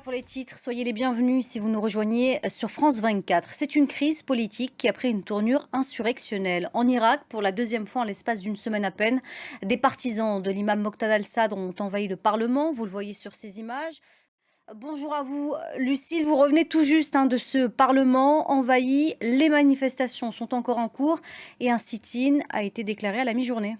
Voilà pour les titres. Soyez les bienvenus si vous nous rejoignez sur France 24. C'est une crise politique qui a pris une tournure insurrectionnelle. En Irak, pour la deuxième fois en l'espace d'une semaine à peine, des partisans de l'imam Moqtada al-Sadr ont envahi le Parlement. Vous le voyez sur ces images. Bonjour à vous, Lucille. Vous revenez tout juste de ce Parlement envahi. Les manifestations sont encore en cours et un sit-in a été déclaré à la mi-journée.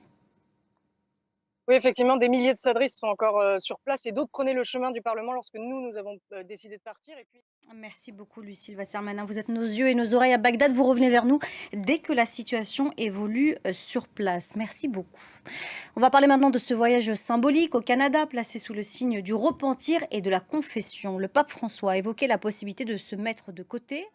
Oui, effectivement, des milliers de sadristes sont encore sur place et d'autres prenaient le chemin du Parlement lorsque nous avons décidé de partir. Et puis... Merci beaucoup, Lucille Wasserman. Vous êtes nos yeux et nos oreilles à Bagdad. Vous revenez vers nous dès que la situation évolue sur place. Merci beaucoup. On va parler maintenant de ce voyage symbolique au Canada, placé sous le signe du repentir et de la confession. Le pape François a évoqué la possibilité de se mettre de côté.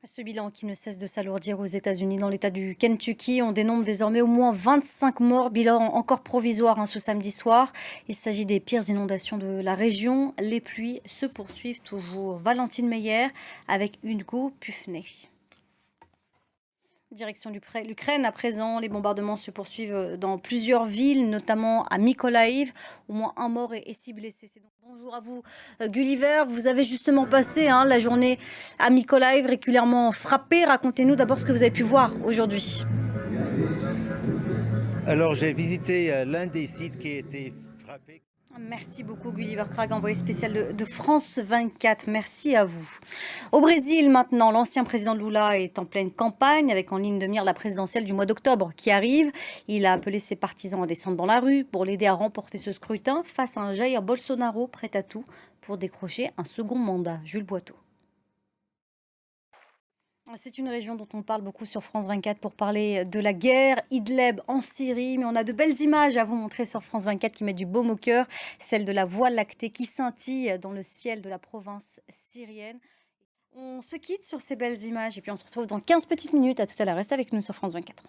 Ce bilan qui ne cesse de s'alourdir aux États-Unis. Dans l'État du Kentucky, on dénombre désormais au moins 25 morts, bilan encore provisoire ce samedi soir. Il s'agit des pires inondations de la région. Les pluies se poursuivent toujours. Valentine Meyer avec Hugo Pufney. Direction l'Ukraine à présent, les bombardements se poursuivent dans plusieurs villes, notamment à Mykolaiv. Au moins un mort et 6 blessés. Bonjour à vous, Gulliver. Vous avez justement passé la journée à Mykolaiv, régulièrement frappé. Racontez-nous d'abord ce que vous avez pu voir aujourd'hui. Alors j'ai visité l'un des sites qui a été frappé. Merci beaucoup Gulliver Krag, envoyé spécial de France 24. Merci à vous. Au Brésil maintenant, l'ancien président Lula est en pleine campagne avec en ligne de mire la présidentielle du mois d'octobre qui arrive. Il a appelé ses partisans à descendre dans la rue pour l'aider à remporter ce scrutin face à un Jair Bolsonaro prêt à tout pour décrocher un second mandat. Jules Boiteau. C'est une région dont on parle beaucoup sur France 24 pour parler de la guerre, Idlib en Syrie. Mais on a de belles images à vous montrer sur France 24 qui mettent du baume au cœur. Celle de la Voie lactée qui scintille dans le ciel de la province syrienne. On se quitte sur ces belles images et puis on se retrouve dans 15 petites minutes. À tout à l'heure. Restez avec nous sur France 24.